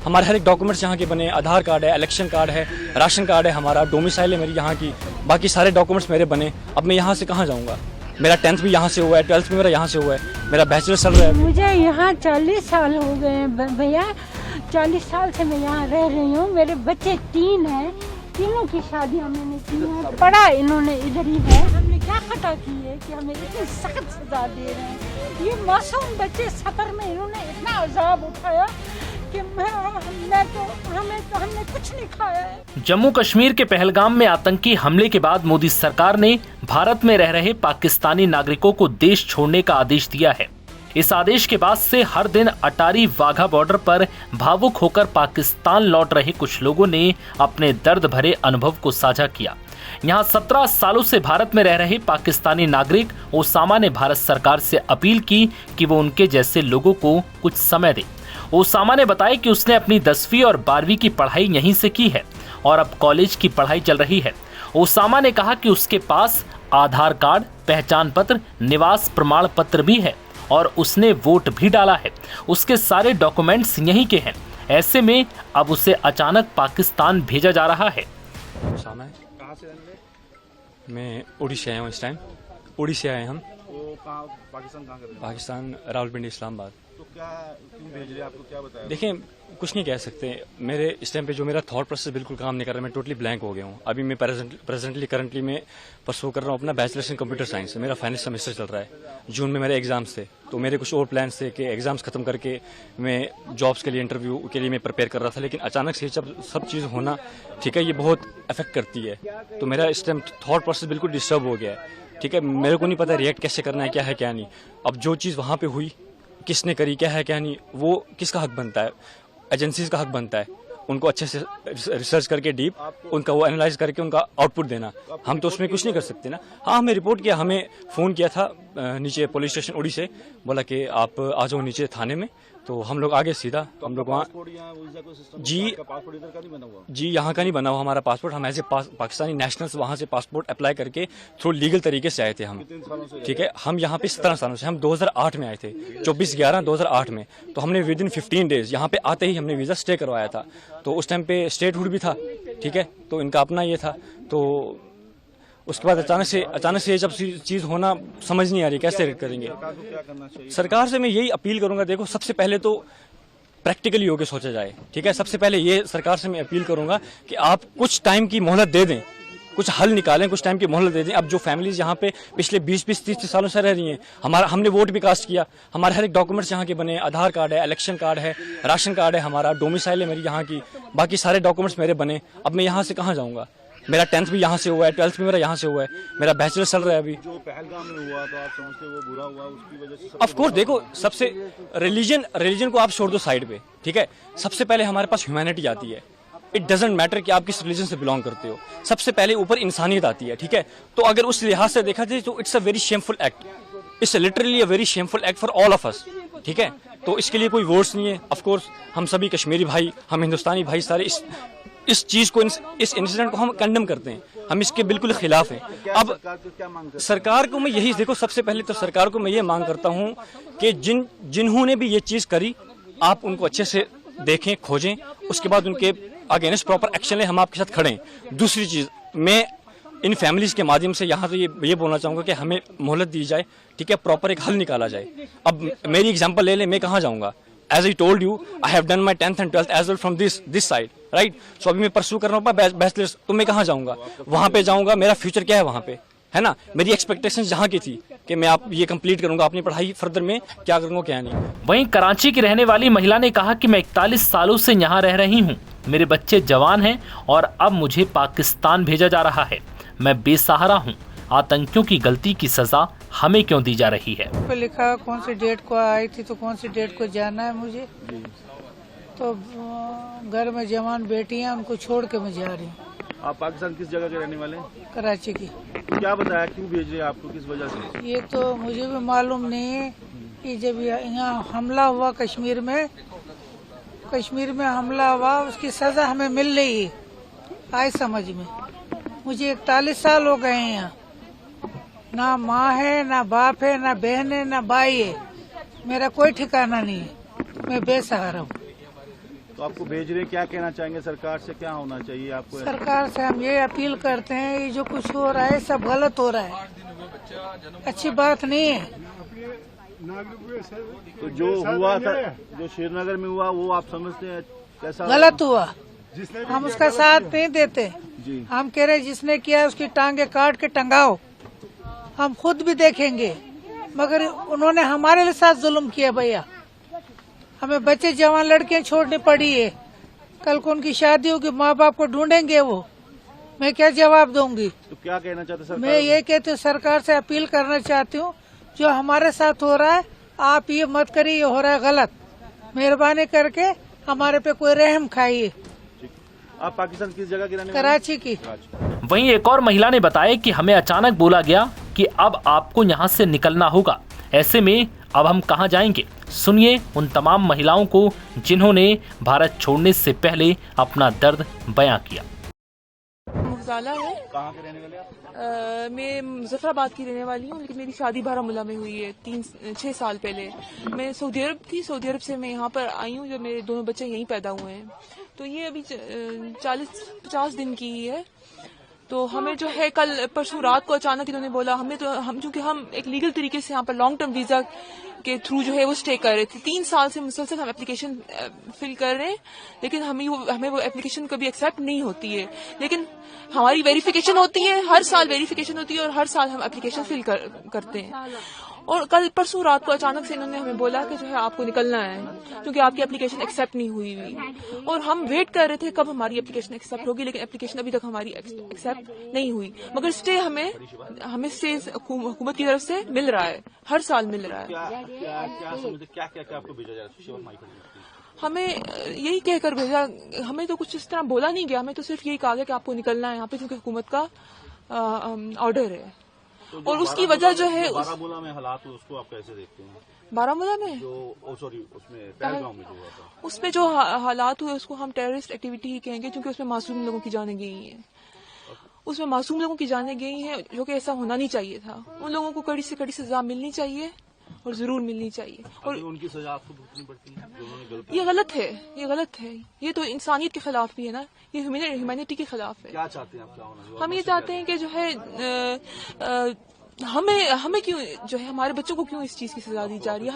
हमारे हर एक डॉक्यूमेंट्स यहाँ के बने, आधार कार्ड है, इलेक्शन कार्ड है, राशन कार्ड है, हमारा डोमिसाइल है मेरी यहाँ की, बाकी सारे डॉक्यूमेंट्स मेरे बने। अब मैं यहाँ से कहाँ जाऊँगा? मेरा 10th भी यहाँ से हुआ है, 12th भी मेरा यहाँ से हुआ है, मेरा बैचलर चल रहा है। मुझे यहाँ 40 साल हो गए हैं भैया, 40 साल से मैं यहाँ रह रही हूँ। मेरे बच्चे 3 हैं, तीनों की शादियाँ मैंने की हैं, पढ़ा इन्होंने इधर ही है। हमने क्या खता की है कि हमें इतनी सख्त सजा दे रहे हैं? ये मासूम बच्चे सफर में इन्होंने इतना अजाब उठाया कि हमने कुछ नहीं खाया है। जम्मू कश्मीर के पहलगाम में आतंकी हमले के बाद मोदी सरकार ने भारत में रह रहे पाकिस्तानी नागरिकों को देश छोड़ने का आदेश दिया है। इस आदेश के बाद से हर दिन अटारी वाघा बॉर्डर पर भावुक होकर पाकिस्तान लौट रहे कुछ लोगों ने अपने दर्द भरे अनुभव को साझा किया। यहाँ 17 सालों से भारत में रह रहे पाकिस्तानी नागरिक ओसामा ने भारत सरकार से अपील की कि वो उनके जैसे लोगों को कुछ समय दे। ओसामा ने बताया कि उसने अपनी 10वीं और 12वीं की पढ़ाई यहीं से की है और अब कॉलेज की पढ़ाई चल रही है। ओसामा ने कहा कि उसके पास आधार कार्ड, पहचान पत्र, निवास प्रमाण पत्र भी है और उसने वोट भी डाला है। उसके सारे डॉक्यूमेंट्स यहीं के हैं। ऐसे में अब उसे अचानक पाकिस्तान भेजा जा रहा है। ओसामा है। कहाँ से रहने? मैं उड़ीसा आया हूँ इस टाइम। उड़ीसा आए हम। तो कहाँ पाकिस्तान कहाँ कर? पाकिस्तान रावलपिंडी इस्लामाबाद। तो क्या क्यों भेज रहे, आपको क्या बताया? देखिए, कुछ नहीं कह सकते। मेरे इस टाइम पे जो मेरा थॉट प्रोसेस बिल्कुल काम नहीं कर रहा, मैं टोटली ब्लैंक हो गया हूँ। अभी मैं करंटली मैं परसू कर रहा हूँ अपना बैचलर्स इन कंप्यूटर साइंस। मेरा फाइनल सेमेस्टर चल रहा है। जून में मेरे एग्जाम्स थे, तो मेरे कुछ और प्लान्स थे कि एग्जाम्स खत्म करके मैं जॉब्स के लिए, इंटरव्यू के लिए मैं प्रिपेयर कर रहा था। लेकिन अचानक से सब चीज़ होना, ठीक है, ये बहुत अफेक्ट करती है। तो मेरा इस टाइम थॉट प्रोसेस बिल्कुल डिस्टर्ब हो गया है। ठीक है, मेरे को नहीं पता रिएक्ट कैसे करना है, क्या है क्या नहीं। अब जो चीज़ वहाँ पे हुई, किसने करी, क्या है क्या नहीं, वो किसका हक बनता है? एजेंसीज का हक बनता है उनको अच्छे से रिसर्च करके डीप उनका वो एनालाइज करके उनका आउटपुट देना। हम तो उसमें कुछ नहीं कर सकते ना। हाँ, हमें रिपोर्ट किया, हमें फ़ोन किया था नीचे पुलिस स्टेशन उड़ी से, बोला कि आप आ जाओ नीचे थाने में। तो हम लोग आगे सीधा, हम लोग वहाँ जी यहाँ का नहीं बना हुआ हमारा पासपोर्ट। हम ऐसे पाकिस्तानी नेशनल्स वहाँ से पासपोर्ट अप्लाई करके थ्रू लीगल तरीके से आए थे हम। ठीक है, हम यहाँ पे 17 सालों से, हम 2008 में आए थे, 24/11/2008 में। तो हमने विद इन 15 डेज यहाँ पे आते ही हमने वीज़ा स्टे करवाया था। तो उस टाइम पे स्टेटहुड भी था, ठीक है, तो इनका अपना ये था। तो उसके बाद अचानक से जब चीज़ होना समझ नहीं आ रही कैसे करेंगे। सरकार से मैं यही अपील करूंगा, देखो सबसे पहले तो प्रैक्टिकली होकर सोचा जाए। ठीक है, सबसे पहले ये सरकार से मैं अपील करूंगा कि आप कुछ टाइम की मोहलत दे दें, कुछ हल निकालें, कुछ टाइम की मोहलत दे दें। अब जो फैमिलीज यहाँ पे पिछले 20-30 सालों से रह रही हैं, हमने वोट भी कास्ट किया, हमारे हर एक डॉक्यूमेंट्स यहाँ के बने, आधार कार्ड है, इलेक्शन कार्ड है, राशन कार्ड है, हमारा डोमिसाइल है मेरी यहाँ की, बाकी सारे डॉक्यूमेंट्स मेरे बने। अब मैं यहाँ से कहाँ जाऊँगा? मेरा 10th भी यहाँ से हुआ है, 12th भी मेरा यहाँ से हुआ है, मेरा बैचलर चल रहा है अभी। जो पहलगाम में हुआ तो आप समझते हो वो बुरा हुआ, उसकी वजह से? ऑफ कोर्स, देखो सबसे रिलीजन को आप छोड़ दो साइड पे, ठीक है। सबसे पहले हमारे पास ह्यूमैनिटी आती है। इट डजंट मैटर कि आप किस रिलीजन से बिलोंग करते हो, सबसे पहले ऊपर इंसानियत आती है। ठीक है, तो अगर उस लिहाज से देखा जाए तो it's a very shameful act, it's literally a very shameful act for all of us. ठीक है, तो इसके लिए कोई वर्ड्स नहीं है। ऑफ कोर्स हम सभी कश्मीरी भाई, हम हिंदुस्तानी भाई सारे इस चीज को, इस इंसिडेंट को हम कंडेम करते हैं, हम इसके बिल्कुल खिलाफ हैं। अब सरकार को मैं यही, देखो सबसे पहले तो सरकार को मैं ये मांग करता हूँ कि जिन्होंने भी ये चीज करी, आप उनको अच्छे से देखें, खोजें, उसके बाद उनके अगेंस्ट प्रॉपर एक्शन लें। हम आपके साथ खड़े हैं। दूसरी चीज, मैं इन फैमिलीज के माध्यम से यहाँ तो ये बोलना चाहूंगा कि हमें मोहलत दी जाए, ठीक है, प्रॉपर एक हल निकाला जाए। अब मेरी एग्जांपल ले लें, मैं कहाँ जाऊँगा? As I told you, I have done my 10th and 12th as well from this side, right? So अभी मैं परसू कर रहा हूँ बैचलर्स, तो मैं कहाँ जाऊँगा? वहाँ पे जाऊँगा, मेरा फ्यूचर क्या है वहाँ पे, है ना? मेरी एक्सपेक्टेशंस जहाँ की थी कि मैं आप ये कंप्लीट करूँगा अपनी पढ़ाई, फर्दर में क्या करूँगा क्या नहीं। वहीं कराची की रहने वाली महिला ने कहा कि मैं 41 सालों से यहाँ रह रही हूँ, मेरे बच्चे जवान हैं और अब मुझे पाकिस्तान भेजा जा रहा है। मैं बेसहारा हूँ। आतंकियों की गलती की सजा हमें क्यों दी जा रही है? पे लिखा कौन सी डेट को आई थी, तो कौन सी डेट को जाना है मुझे। तो घर में जवान बेटी हैं, उनको छोड़ के मैं जा रही हूँ। आप पाकिस्तान किस जगह के रहने वाले हैं? कराची की। क्या बताया, क्यों भेज रहे हैं आपको, किस वजह से? ये तो मुझे भी मालूम नहीं है कि जब यहाँ हमला हुआ कश्मीर में हमला हुआ, उसकी सजा हमें मिल रही है। आए समझ में, मुझे 41 साल हो गए हैं यहाँ, ना माँ है, ना बाप है, ना बहन है, ना भाई है, मेरा कोई ठिकाना नहीं है, मैं बेसहारा हूँ। तो आपको भेज रहे हैं, क्या कहना चाहेंगे सरकार से, क्या होना चाहिए आपको? सरकार से हम ये अपील करते हैं, ये जो कुछ हो रहा है सब गलत हो रहा है, अच्छी बात नहीं है। तो जो हुआ था, जो श्रीनगर में हुआ, वो आप समझते हैं कैसा गलत हुआ, हम उसका साथ नहीं देते। जी। हम कह रहे जिसने किया उसकी टांगे काट के टंगाओ, हम खुद भी देखेंगे, मगर उन्होंने हमारे साथ जुल्म किया भैया। हमें बच्चे जवान लड़कियां छोड़नी पड़ी है, कल को उनकी शादी होगी, माँ बाप को ढूंढेंगे वो, मैं क्या जवाब दूंगी? तो क्या कहना चाहते सरकार? मैं ये कहती हूँ, सरकार से अपील करना चाहती हूँ, जो हमारे साथ हो रहा है आप ये मत करिए, ये हो रहा है गलत, मेहरबानी करके हमारे पे कोई रहम खाइए। आप पाकिस्तान किस जगह की रहने वाले? कराची की। वहीं एक और महिला ने बताया कि हमें अचानक बोला गया कि अब आपको यहाँ से निकलना होगा। ऐसे में अब हम कहाँ जाएंगे? सुनिए उन तमाम महिलाओं को जिन्होंने भारत छोड़ने से पहले अपना दर्द बयां किया। मुफजाला है। कहाँ के रहने वाले आप? मैं मुजफ्फराबाद की रहने वाली हूँ, लेकिन मेरी शादी बारामूला में हुई है 6 साल पहले। मैं सऊदी अरब थी, सऊदी अरब से मैं यहाँ पर आई हूँ जब मेरे दोनों बच्चे यहीं पैदा हुए हैं। तो ये अभी 40-50 दिन की ही है। तो हमें जो है कल परसों रात को अचानक इन्होंने बोला, क्योंकि हम एक लीगल तरीके से यहाँ पर लॉन्ग टर्म वीजा के थ्रू जो है वो स्टे कर रहे थे। 3 साल से मुसलसल हम एप्लीकेशन फिल कर रहे हैं, लेकिन हमें वो एप्लीकेशन कभी एक्सेप्ट नहीं होती है। लेकिन हमारी वेरिफिकेशन होती है, हर साल वेरिफिकेशन होती है और हर साल हम एप्लीकेशन फिल करते हैं। और कल परसों रात को अचानक से इन्होंने हमें बोला कि जो है आपको निकलना है, क्योंकि आपकी एप्लीकेशन एक्सेप्ट नहीं हुई। और हम वेट कर रहे थे कब हमारी एप्लीकेशन एक्सेप्ट होगी, लेकिन एप्लीकेशन अभी तक हमारी एक्सेप्ट नहीं हुई। मगर स्टे हमें स्टे हुकूमत की तरफ से मिल रहा है, हर साल मिल रहा है। क्या आपको भेजा जा रहा है? हमें यही कहकर भेजा, हमें तो कुछ इस तरह बोला नहीं गया, हमें तो सिर्फ यही कहा गया कि आपको निकलना है यहाँ पे, क्योंकि हुकूमत का ऑर्डर है। तो और उसकी वजह जो है बारामूला में हालात हुए, उसको आप कैसे देखते हैं? बारामूला में उसमें पहलगाम में जो हुआ था, उसमें जो हालात हुए उसको हम टेररिस्ट एक्टिविटी ही कहेंगे, क्योंकि उसमें मासूम लोगों की जानें गई हैं। उसमें मासूम लोगों की जानें गई हैं, जो कि ऐसा होना नहीं चाहिए था। उन लोगों को कड़ी से कड़ी सजा मिलनी चाहिए और जरूर मिलनी चाहिए। और उनकी सजा आपको भुगतनी पड़ती है? ये गलत है, ये गलत है। ये तो इंसानियत के खिलाफ भी है ना, ये ह्यूमैनिटी के खिलाफ है। क्या चाहते हैं आप, क्या होना चाहिए? हम ये चाहते हैं कि जो है हमें क्यों जो है हमारे बच्चों को क्यों इस चीज की सजा दी जा रही है?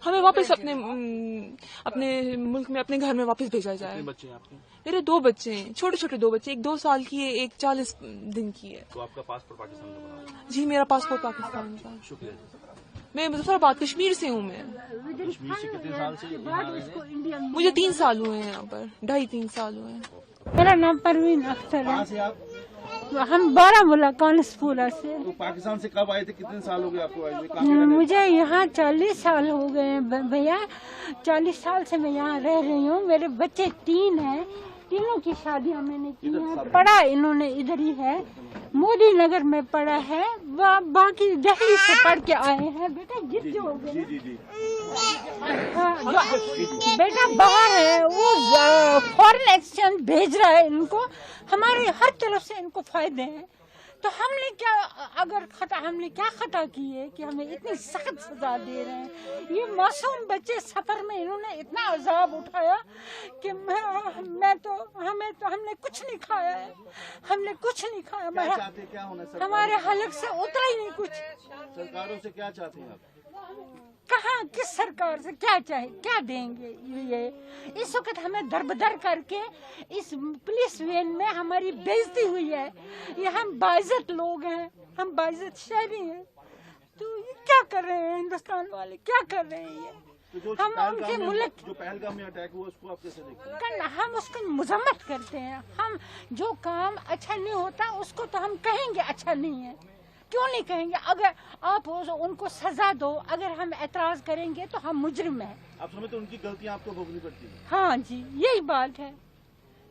हमें वापस अपने मुल्क में, अपने घर में वापस भेजा जाए। बच्चे हैं आपके? मेरे 2 बच्चे हैं, छोटे छोटे 2 बच्चे, एक 2 साल की है, एक 40 दिन की है। तो आपका पासपोर्ट पाकिस्तान का बना हुआ है? जी, मेरा पासपोर्ट पाकिस्तान का। शुक्रिया। मैं मुजफ्फराबाद कश्मीर से हूँ। मैं कश्मीर से कितने साल से यहाँ रह रहे हैं? मुझे 3 साल हुए हैं यहाँ पर, 2.5-3 साल हुए हैं। मेरा नाम परवीन अख्तर कहाँ है, से आप? हम बारामूला कानसपुरा से। तो पाकिस्तान से कब आए थे, कितने साल हो गए आपको आए हुए? कहाँ के रहने? मुझे यहाँ 40 साल हो गए हैं भैया, 40 साल से मैं यहाँ रह रही हूँ। मेरे बच्चे 3 हैं, तीनों की शादियाँ मैंने की हैं। पढ़ा इन्होंने इधर ही है, मोदी नगर में पढ़ा है, बाकी दिल्ली से पढ़ के आए हैं। बेटा जिद जो हो गए, हाँ, बेटा बाहर है, वो फॉरेन एक्सचेंज भेज रहा है इनको, हमारे हर तरफ से इनको फायदे हैं। तो हमने क्या खता की है कि हमें इतनी सख्त सजा दे रहे हैं? ये मासूम बच्चे सफर में इन्होंने इतना अजाब उठाया कि हमने कुछ नहीं खाया है, हमने कुछ नहीं खाया। क्या चाहते हैं, क्या होना है? हमारे हलक से उतरा ही नहीं कुछ। सरकारों से क्या चाहते हैं आप? कहाँ, किस सरकार से क्या चाहे, क्या देंगे? ये इस वक्त हमें दरबदर करके इस पुलिस वैन में हमारी बेइज्जती हुई है। ये हम बाइज्जत लोग हैं, हम बाइज्जत शहरी हैं, तो ये क्या कर रहे हैं हिंदुस्तान वाले, क्या कर रहे हैं? ये तो हम उनके मुल्क जो पहलगाम में अटैक हुआ उसको आप कैसे देखते हैं? हम उसको मजम्मत करते हैं। हम जो काम अच्छा नहीं होता उसको तो हम कहेंगे अच्छा नहीं है, क्यों नहीं कहेंगे? अगर आप उनको सजा दो, अगर हम एतराज करेंगे तो हम मुजरिम हैं। आप समझते उनकी गलतियां आपको भोगनी पड़ती है? हाँ जी, यही बात है।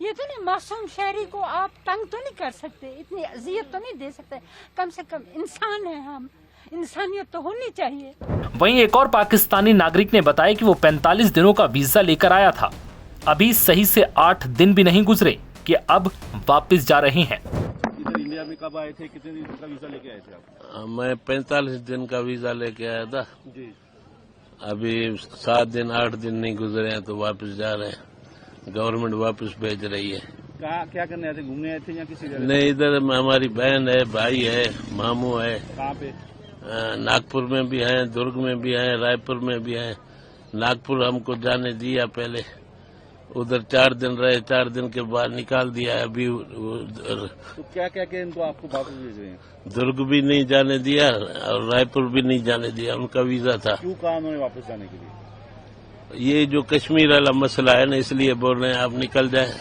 ये तो नहीं, मासूम शहरी को आप तंग तो नहीं कर सकते, इतनी अजियत तो नहीं दे सकते। कम से कम इंसान है हम, इंसानियत तो होनी चाहिए। वहीं एक और पाकिस्तानी नागरिक ने बताया कि वो 45 दिनों का वीजा लेकर आया था, अभी सही से 8 दिन भी नहीं गुजरे कि अब वापस जा रहे हैं। इधर इंडिया में कब आए थे, कितने दिन का वीजा लेके आए थे आप? मैं 45 दिन का वीजा लेके आया था, जी। अभी 7 दिन 8 दिन नहीं गुजरे हैं तो वापस जा रहे हैं। गवर्नमेंट वापस भेज रही है। कहाँ क्या करने आए थे? घूमने आए थे या किसी जगह? नहीं, इधर हमारी बहन है, भाई है, मामू है। कहाँ पे? नागपुर में भी है, दुर्ग में भी है, रायपुर में भी है। नागपुर हमको जाने दिया पहले, उधर 4 दिन रहे, 4 दिन के बाद निकाल दिया। अभी तो क्या क्या क्या इनको आपको वापस भेज रहे हैं? दुर्ग भी नहीं जाने दिया और रायपुर भी नहीं जाने दिया। उनका वीजा था। क्यों कहा उन्होंने वापस जाने के लिए? ये जो कश्मीर वाला मसला है ना, इसलिए बोल रहे हैं आप निकल जाए।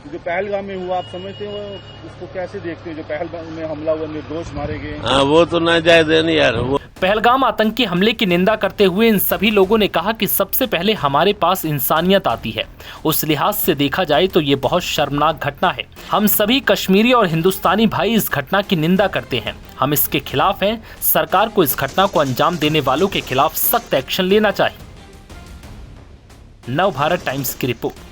जो पहलगाम में हुआ, आप समझते हो उसको कैसे देखते हो? जो पहलगाम में हमला हुआ, निर्दोष मारे गए। हाँ, वो तो नाजायज है नहीं यार। वो पहलगाम आतंकी हमले की निंदा करते हुए इन सभी लोगों ने कहा कि सबसे पहले हमारे पास इंसानियत आती है। उस लिहाज से देखा जाए तो ये बहुत शर्मनाक घटना है। हम सभी कश्मीरी और हिंदुस्तानी भाई इस घटना की निंदा करते हैं। हम इसके खिलाफ हैं। सरकार को इस घटना को अंजाम देने वालों के खिलाफ सख्त एक्शन लेना चाहिए। नव भारत टाइम्स की रिपोर्ट।